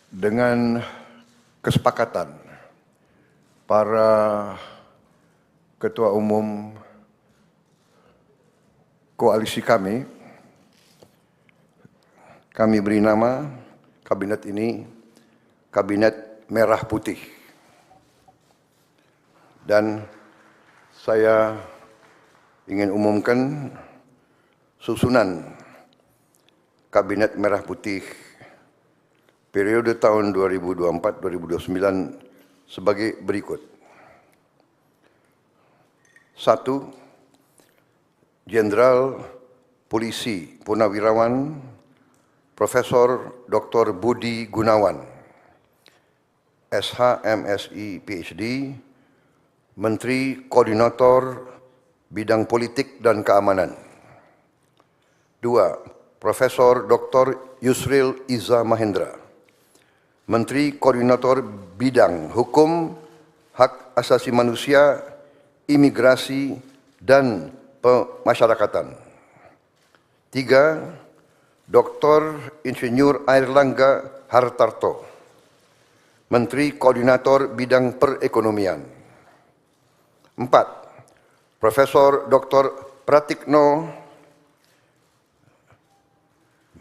Dengan kesepakatan para ketua umum koalisi kami beri nama kabinet ini Kabinet Merah Putih. Dan saya ingin umumkan susunan Kabinet Merah Putih periode tahun 2024-2029 sebagai berikut. 1. Jenderal Polisi Purnawirawan Profesor Dr. Budi Gunawan, SH, MSI, PhD, Menteri Koordinator Bidang Politik dan Keamanan. 2. Profesor Dr. Yusril Iza Mahendra, Menteri Koordinator Bidang Hukum, Hak Asasi Manusia, Imigrasi, dan Pemasyarakatan. 3. Dr. Insinyur Airlangga Hartarto, Menteri Koordinator Bidang Perekonomian. 4. Profesor Dr. Pratikno,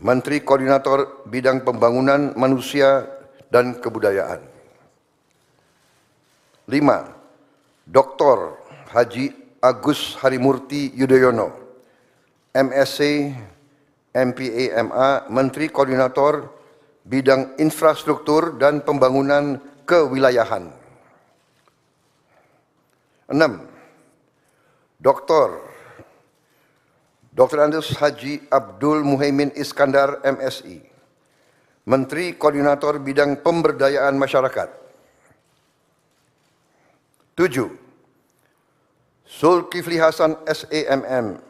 Menteri Koordinator Bidang Pembangunan Manusia dan Kebudayaan. 5. Dr. Haji Agus Harimurti Yudhoyono, MSc, MPA, MA, Menteri Koordinator Bidang Infrastruktur dan Pembangunan Kewilayahan. 6. Dr. Andes Haji Abdul Muhaimin Iskandar, MSI, Menteri Koordinator Bidang Pemberdayaan Masyarakat. 7. Zulkifli Hasan, SEMM,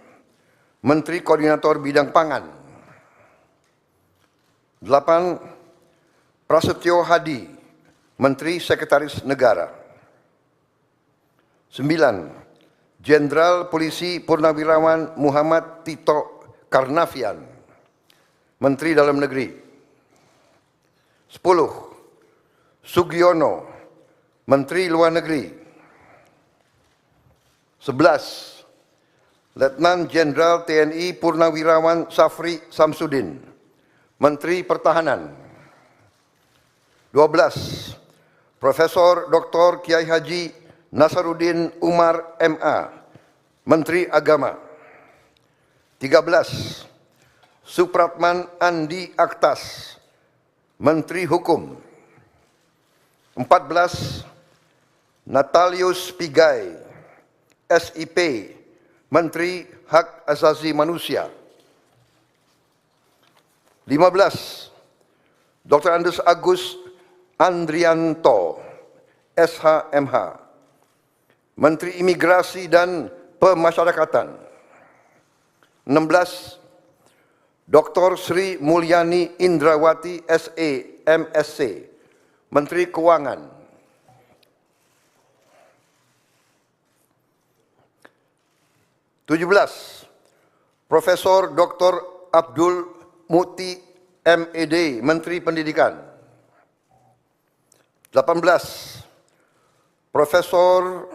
Menteri Koordinator Bidang Pangan. 8. Prasetyo Hadi, Menteri Sekretaris Negara. 9. Jenderal Polisi Purnawirawan Muhammad Tito Karnavian, Menteri Dalam Negeri. 10. Sugiono, Menteri Luar Negeri. 11. Letnan Jenderal TNI Purnawirawan Safri Samsudin, Menteri Pertahanan. 12. Profesor Dr. Kiai Haji Nasaruddin Umar, MA, Menteri Agama. 13. Supratman Andi Aktas, Menteri Hukum. 14. Natalius Pigai, SIP, Menteri Hak Asasi Manusia. 15. Dr. Andes Agus Andrianto, SHMH, Menteri Imigrasi dan Pemasyarakatan. 16. Dr. Sri Mulyani Indrawati, SE, MSc, Menteri Keuangan. 17. Profesor Dr. Abdul Muti, MED, Menteri Pendidikan. 18. Profesor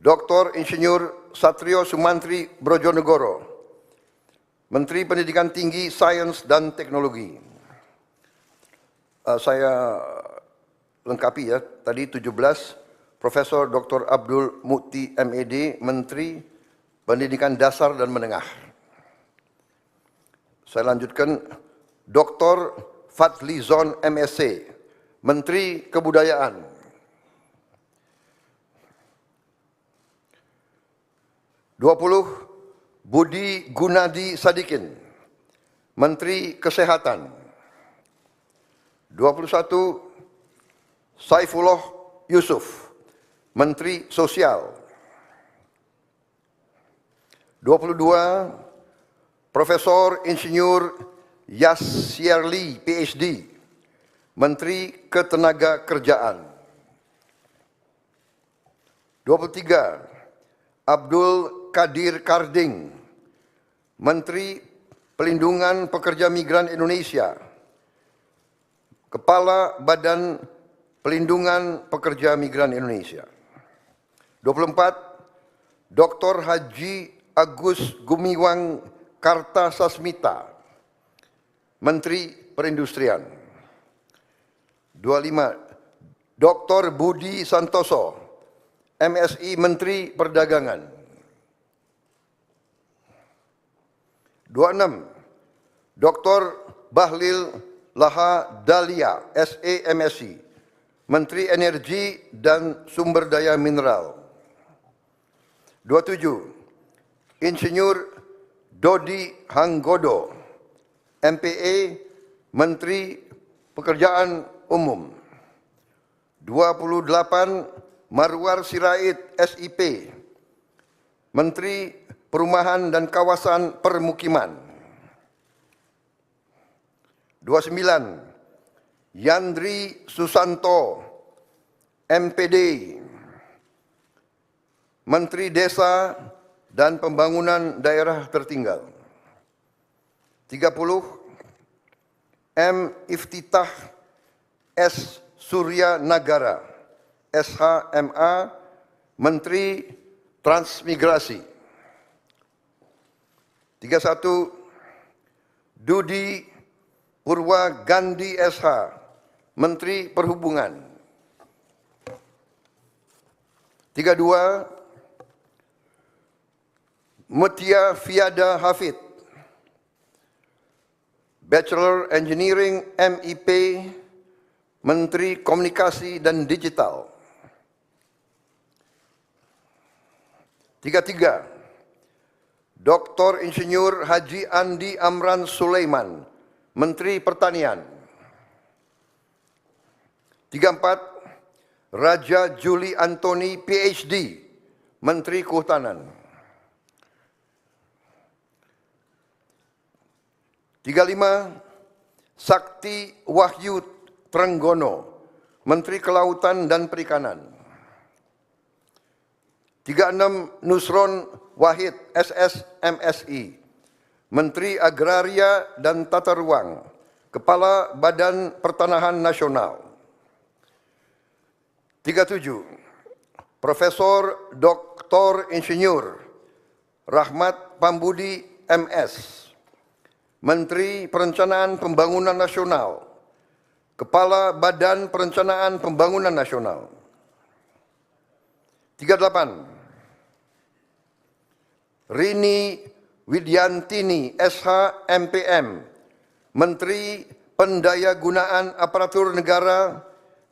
Dr. Insinyur Satrio Sumantri Brojonegoro, Menteri Pendidikan Tinggi, Sains dan Teknologi. Saya lengkapi ya, tadi 17, Profesor Dr. Abdul Muti, MED, Menteri Pendidikan Dasar dan Menengah. Saya lanjutkan, Dr. Fadlizon, MSc, Menteri Kebudayaan. 20. Budi Gunadi Sadikin, Menteri Kesehatan. 21. Saifullah Yusuf, Menteri Sosial. 22. Profesor Insinyur Yasyarli, PhD, Menteri Ketenagakerjaan. 23. Abdul Qadir Karding, Menteri Pelindungan Pekerja Migran Indonesia. Kepala Badan Pelindungan Pekerja Migran Indonesia. 24, Dr. Haji Agus Gumiwang Kartasasmita, Menteri Perindustrian. 25, Dr. Budi Santoso, MSI Menteri Perdagangan. 26, Dr. Bahlil Laha Dalia, SE MSI, Menteri Energi dan Sumber Daya Mineral. 27, Insinyur Dodi Hanggodo, MPA, Menteri Pekerjaan Umum. 28, Marwar Sirait, SIP, Menteri Perumahan dan Kawasan Permukiman. 29, Yandri Susanto, MPD, Menteri Desa dan Pembangunan Daerah Tertinggal. 30, M. Iftitah S. Surya Nagara, SHMA, Menteri Transmigrasi. 31, Dudi Purwa Gandhi SH, Menteri Perhubungan. 32, Mutia Fiada Hafid, Bachelor Engineering MIP, Menteri Komunikasi dan Digital. 33, Dr. Insinyur Haji Andi Amran Sulaiman, Menteri Pertanian. 34, Raja Juli Antoni PhD, Menteri Kehutanan. 35, Sakti Wahyu Trenggono, Menteri Kelautan dan Perikanan. 36, Nusron Wahid SS MSI, Menteri Agraria dan Tata Ruang, Kepala Badan Pertanahan Nasional. 37, Profesor Dr. Insinyur Rahmat Pambudi MS, Menteri Perencanaan Pembangunan Nasional, Kepala Badan Perencanaan Pembangunan Nasional. 38, Rini Widyantini SH MPM, Menteri Pendayagunaan Aparatur Negara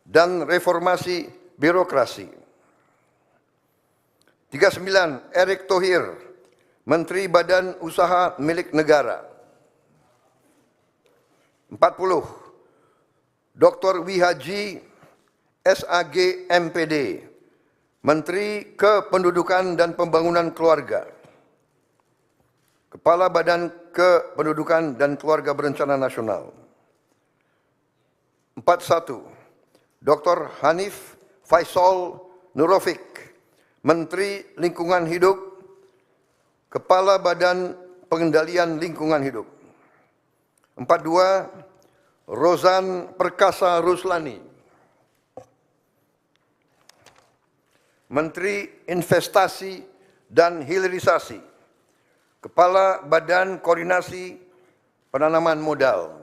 dan Reformasi Birokrasi. 39, Erick Thohir, Menteri Badan Usaha Milik Negara. 40, Dr. Wihaji SAG MPD, Menteri Kependudukan dan Pembangunan Keluarga, Kepala Badan Kependudukan dan Keluarga Berencana Nasional. 41, Dr. Hanif Faisal Nurofik, Menteri Lingkungan Hidup, Kepala Badan Pengendalian Lingkungan Hidup. 42, Rozan Perkasa Ruslani, Menteri Investasi dan Hilirisasi, Kepala Badan Koordinasi Penanaman Modal.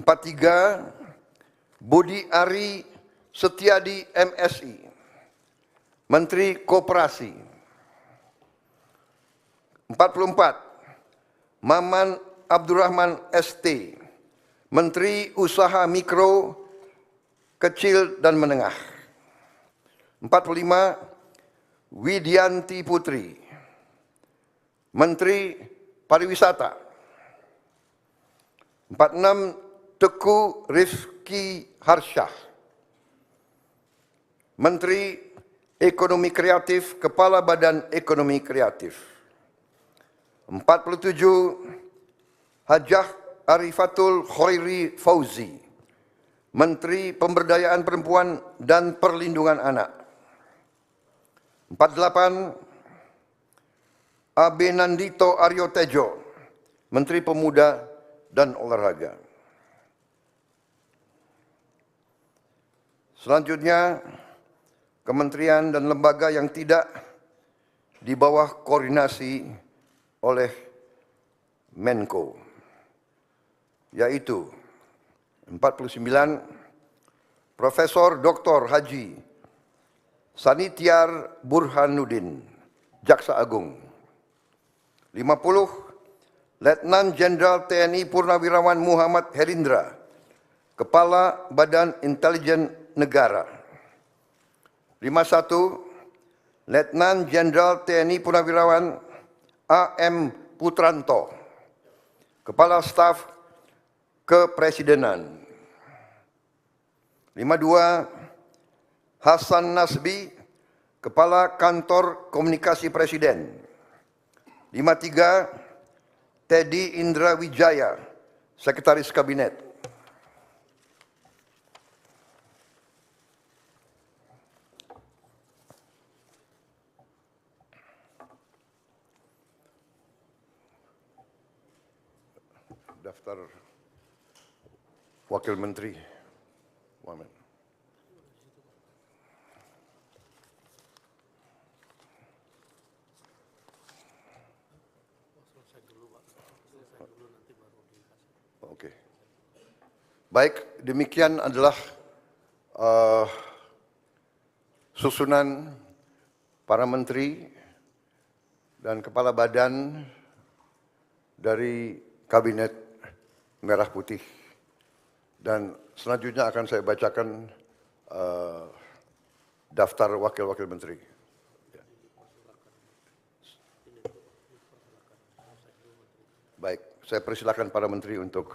43, Budi Ari Setiadi MSI, Menteri Koperasi. 44, Maman Abdurrahman ST, Menteri Usaha Mikro, Kecil dan Menengah. 45, Widyanti Putri, Menteri Pariwisata. 46, Teguh Rifki Harsyah, Menteri Ekonomi Kreatif, Kepala Badan Ekonomi Kreatif. 47, Hajah Arifatul Khairi Fauzi, Menteri Pemberdayaan Perempuan dan Perlindungan Anak. 48, Abe Nandito Aryo Tejo, Menteri Pemuda dan Olahraga. Selanjutnya, kementerian dan lembaga yang tidak di bawah koordinasi oleh Menko, yaitu 49 Profesor Dr. Haji Sanitiar Burhanuddin, Jaksa Agung. 50 Letnan Jenderal TNI Purnawirawan Muhammad Herindra, Kepala Badan Intelijen Negara. 51 Letnan Jenderal TNI Purnawirawan AM Putranto, Kepala Staf Kepresidenan. 52 Hasan Nasbi, Kepala Kantor Komunikasi Presiden. 53 Teddy Indra Wijaya, Sekretaris Kabinet. Daftar Wakil Menteri. Wamen. Oke. Baik, demikian adalah susunan para menteri dan kepala badan dari Kabinet Merah Putih. Dan selanjutnya akan saya bacakan daftar wakil-wakil menteri. Baik, saya persilakan para menteri untuk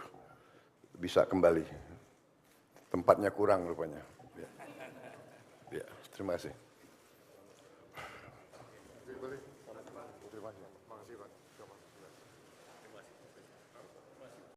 bisa kembali. Tempatnya kurang rupanya. Ya, terima kasih.